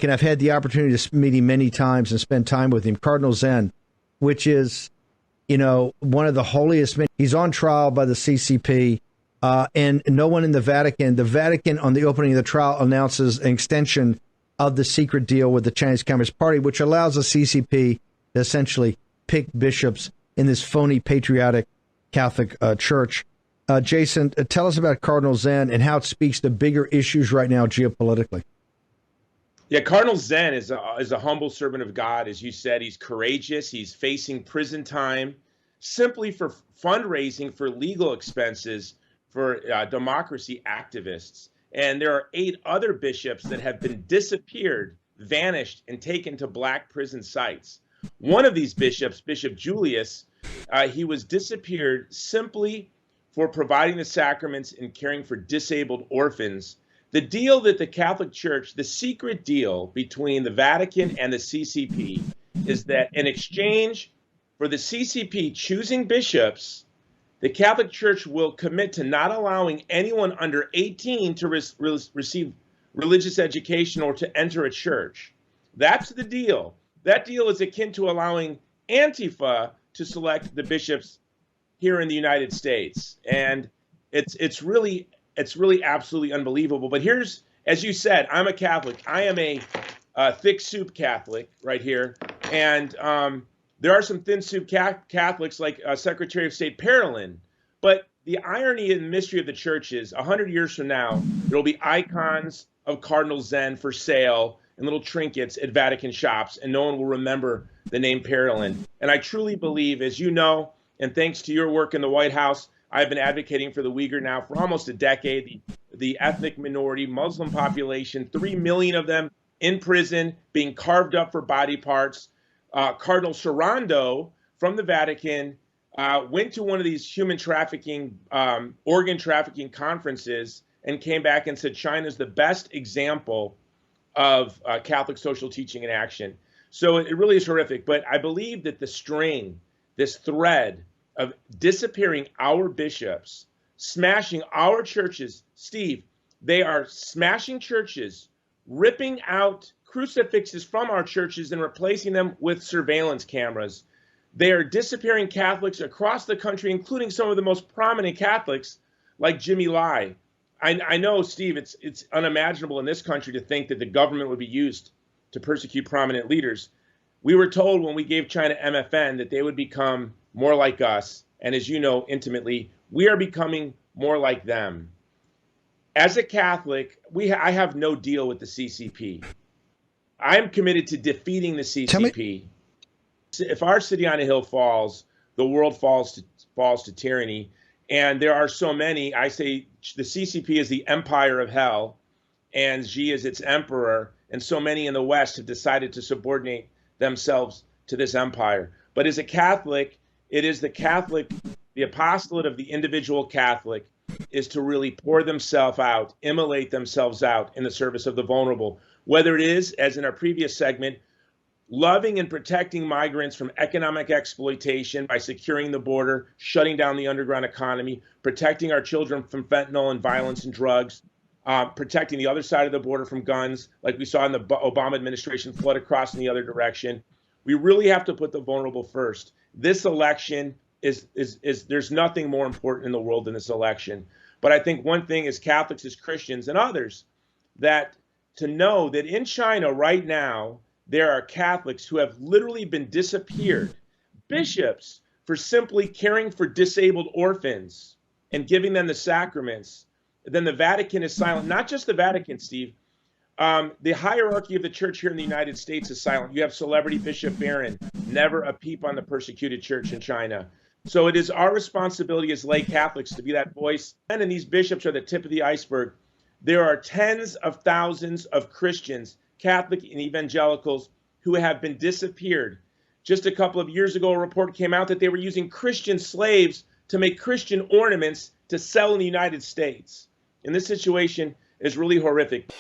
and I've had the opportunity to meet him many times and spend time with him, Cardinal Zen, which is, one of the holiest men. He's on trial by the CCP, and no one in the Vatican on the opening of the trial announces an extension of the secret deal with the Chinese Communist Party, which allows the CCP to essentially pick bishops in this phony patriotic Catholic church. Jason, tell us about Cardinal Zen and how it speaks to bigger issues right now geopolitically. Yeah, Cardinal Zen is a humble servant of God. As you said, he's courageous. He's facing prison time simply for fundraising for legal expenses for democracy activists. And there are 8 other bishops that have been disappeared, vanished, and taken to black prison sites. One of these bishops, Bishop Julius, he was disappeared simply for providing the sacraments and caring for disabled orphans. The deal that the Catholic Church, the secret deal between the Vatican and the CCP, is that in exchange for the CCP choosing bishops, the Catholic Church will commit to not allowing anyone under 18 to receive religious education or to enter a church. That's the deal. That deal is akin to allowing Antifa to select the bishops here in the United States. And it's really absolutely unbelievable. But here's, as you said, I'm a Catholic. I am a thick soup Catholic right here. And there are some thin soup Catholics like Secretary of State Parolin. But the irony and mystery of the church is 100 years from now, there will be icons of Cardinal Zen for sale and little trinkets at Vatican shops, and no one will remember the name Parolin. And I truly believe, as you know, and thanks to your work in the White House, I've been advocating for the Uyghur now for almost a decade, the ethnic minority Muslim population, 3 million of them in prison, being carved up for body parts. Cardinal Sarando from the Vatican went to one of these human trafficking, organ trafficking conferences and came back and said China's the best example of Catholic social teaching in action. So it really is horrific. But I believe that the string, this thread of disappearing our bishops, smashing our churches, Steve, they are smashing churches, ripping out crucifixes from our churches and replacing them with surveillance cameras. They are disappearing Catholics across the country, including some of the most prominent Catholics like Jimmy Lai. I know, Steve, it's unimaginable in this country to think that the government would be used to persecute prominent leaders. We were told when we gave China MFN that they would become more like us. And as you know intimately, we are becoming more like them. As a Catholic, I have no deal with the CCP. I'm committed to defeating the CCP. If our city on a hill falls, the world falls to tyranny. And there are so many. I say the CCP is the empire of hell, and Xi is its emperor. And so many in the West have decided to subordinate themselves to this empire. But as a Catholic, it is the apostolate of the individual Catholic is to really pour themselves out, immolate themselves out in the service of the vulnerable. Whether it is, as in our previous segment, loving and protecting migrants from economic exploitation by securing the border, shutting down the underground economy, protecting our children from fentanyl and violence and drugs, protecting the other side of the border from guns, like we saw in the Obama administration flood across in the other direction. We really have to put the vulnerable first. This election is there's nothing more important in the world than this election. But I think one thing as Catholics, as Christians, and others, that to know that in China right now, there are Catholics who have literally been disappeared, bishops, for simply caring for disabled orphans and giving them the sacraments. Then the Vatican is silent. Not just the Vatican, Steve. The hierarchy of the church here in the United States is silent. You have celebrity Bishop Barron, never a peep on the persecuted church in China. So it is our responsibility as lay Catholics to be that voice. And these bishops are the tip of the iceberg. There are tens of thousands of Christians, Catholic and evangelicals, who have been disappeared. Just a couple of years ago, a report came out that they were using Christian slaves to make Christian ornaments to sell in the United States. And this situation is really horrific.